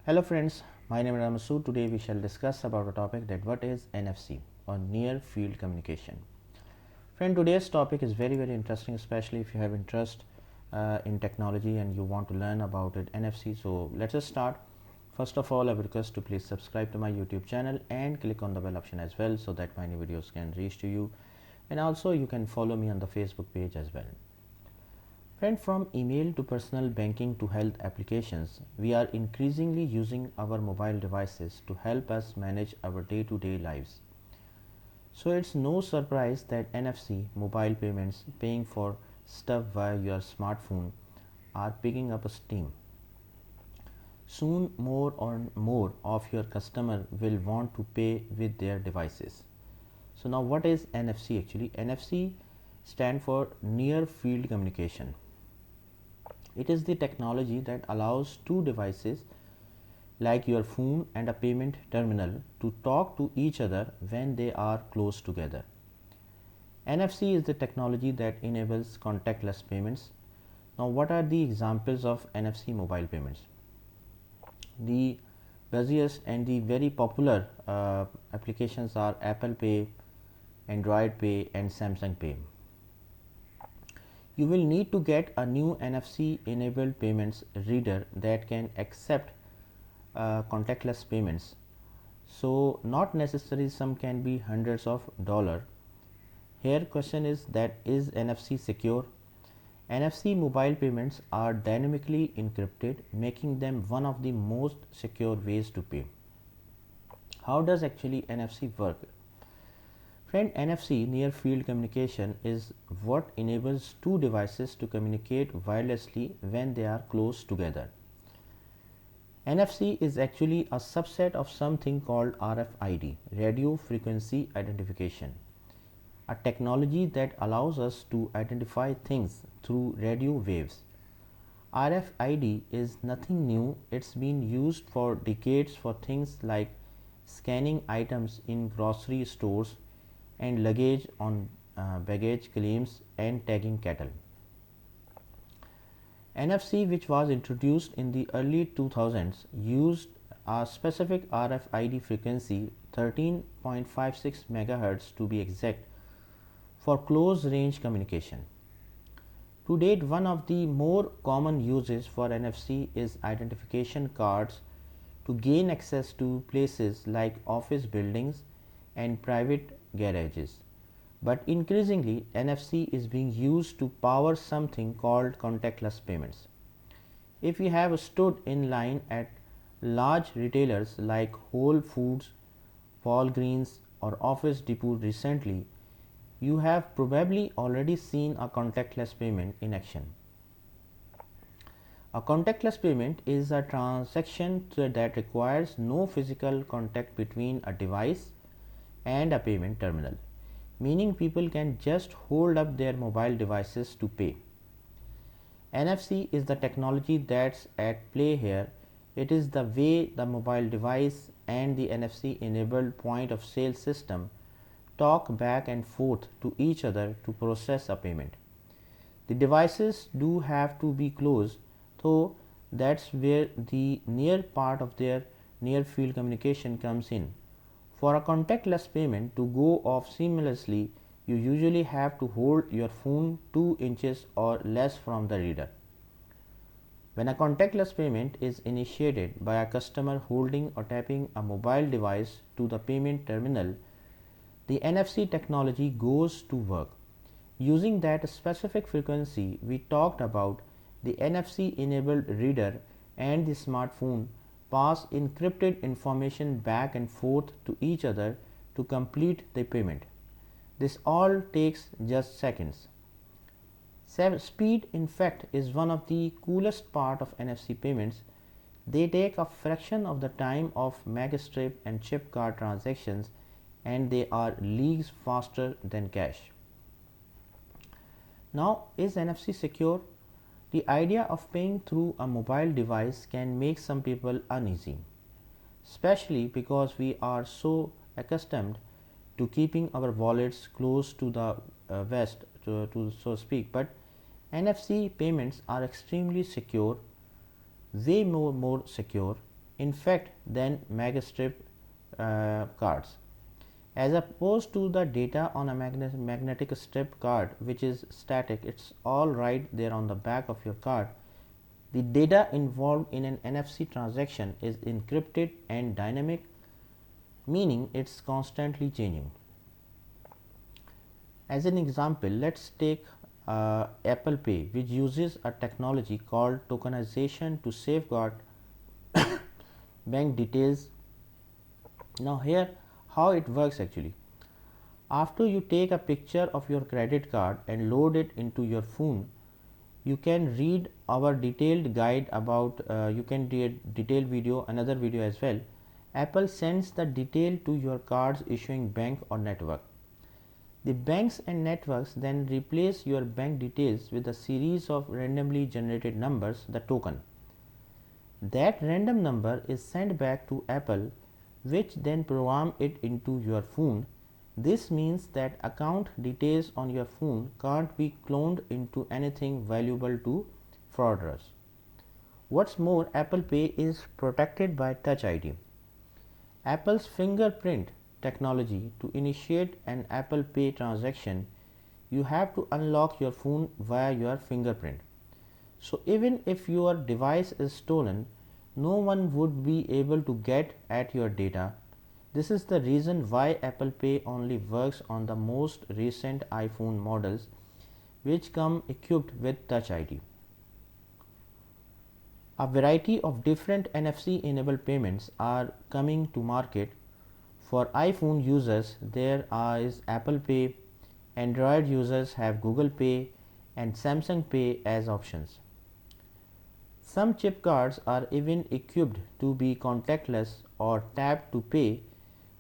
Hello friends, my name is Ramasu. Today we shall discuss about a topic that what is NFC or near field communication. Friend, today's topic is very interesting, especially if you have interest in technology and you want to learn about it NFC. So let's just start. First of all, I would request to please subscribe to my YouTube channel and click on the bell option as well so that my new videos can reach to you, and also you can follow me on the Facebook page as well. Friend, from email to personal banking to health applications, we are increasingly using our mobile devices to help us manage our day-to-day lives. So it's no surprise that NFC mobile payments, paying for stuff via your smartphone, are picking up steam. Soon more and more of your customer will want to pay with their devices. So now what is NFC actually? NFC stand for near field communication. It is the technology that allows two devices like your phone and a payment terminal to talk to each other when they are close together. NFC is the technology that enables contactless payments. Now, what are the examples of NFC mobile payments? The busiest and the very popular applications are Apple Pay, Android Pay, and Samsung Pay. You will need to get a new NFC enabled payments reader that can accept contactless payments. So not necessarily, some can be hundreds of dollars. Here question is that is NFC secure? NFC mobile payments are dynamically encrypted, making them one of the most secure ways to pay. How does actually NFC work? Friend, NFC near field communication is what enables two devices to communicate wirelessly when they are close together. NFC is actually a subset of something called RFID, radio frequency identification, a technology that allows us to identify things through radio waves. RFID is nothing new. It's been used for decades for things like scanning items in grocery stores and luggage on baggage claims and tagging cattle. NFC, which was introduced in the early 2000s, used a specific RFID frequency 13.56 MHz to be exact for close range communication. To date, one of the more common uses for NFC is identification cards to gain access to places like office buildings and private garages. But increasingly, NFC is being used to power something called contactless payments. If you have stood in line at large retailers like Whole Foods, Walgreens, or Office Depot recently, you have probably already seen a contactless payment in action. A contactless payment is a transaction that requires no physical contact between a device and a payment terminal, meaning people can just hold up their mobile devices to pay. NFC is the technology that's at play here. It is the way the mobile device and the NFC enabled point of sale system talk back and forth to each other to process a payment. The devices do have to be close, so that's where the near part of their near field communication comes in. For a contactless payment to go off seamlessly, you usually have to hold your phone 2 inches or less from the reader. When a contactless payment is initiated by a customer holding or tapping a mobile device to the payment terminal, the NFC technology goes to work. Using that specific frequency we talked about, the NFC enabled reader and the smartphone pass encrypted information back and forth to each other to complete the payment. This all takes just seconds. Speed, in fact, is one of the coolest part of NFC payments. They take a fraction of the time of magstrip and chip card transactions, and they are leagues faster than cash. Now, is NFC secure? The idea of paying through a mobile device can make some people uneasy, especially because we are so accustomed to keeping our wallets close to the vest, to so speak. But NFC payments are extremely secure, way more secure in fact than magstrip cards. As opposed to the data on a magnetic strip card, which is static, it's all right there on the back of your card. The data involved in an NFC transaction is encrypted and dynamic, meaning it's constantly changing. As an example, let's take Apple Pay, which uses a technology called tokenization to safeguard bank details. Now here how it works actually. After you take a picture of your credit card and load it into your phone, you can read our detailed guide about you can read detailed video, another video as well. Apple sends the detail to your card's issuing bank or network. The banks and networks then replace your bank details with a series of randomly generated numbers, the token. That random number is sent back to Apple, which then program it into your phone. This means that account details on your phone can't be cloned into anything valuable to fraudsters. What's more, Apple Pay is protected by Touch ID. Apple's fingerprint technology. To initiate an Apple Pay transaction, you have to unlock your phone via your fingerprint. So even if your device is stolen, no one would be able to get at your data. This is the reason why Apple Pay only works on the most recent iPhone models, which come equipped with Touch ID. A variety of different NFC enabled payments are coming to market. For iPhone users, there is Apple Pay, Android users have Google Pay and Samsung Pay as options. Some chip cards are even equipped to be contactless or tap to pay.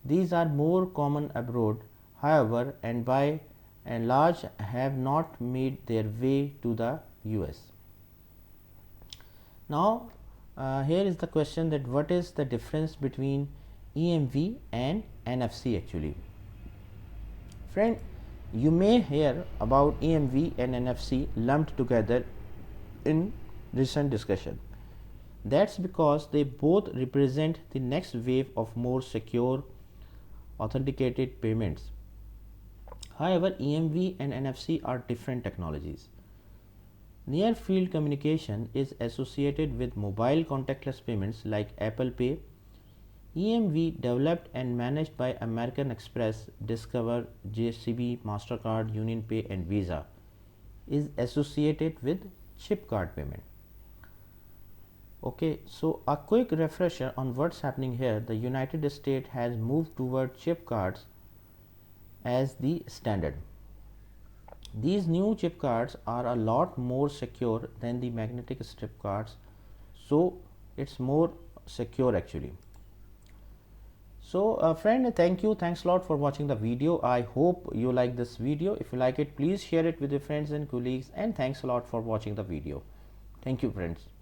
These are more common abroad, however, and by and large have not made their way to the US. Now, here is the question that what is the difference between EMV and NFC actually. Friend, you may hear about EMV and NFC lumped together in recent discussion. That's because they both represent the next wave of more secure authenticated payments. However, EMV and NFC are different technologies. Near field communication is associated with mobile contactless payments like Apple Pay. EMV, developed and managed by American Express, Discover, JCB, MasterCard, UnionPay and Visa, is associated with chip card payment. Okay, so a quick refresher on what's happening here. The United States has moved toward chip cards as the standard. These new chip cards are a lot more secure than the magnetic strip cards, so it's more secure actually. So friend, thanks a lot for watching the video. I hope you like this video. If you like it, please share it with your friends and colleagues, and thanks a lot for watching the video. Thank you friends.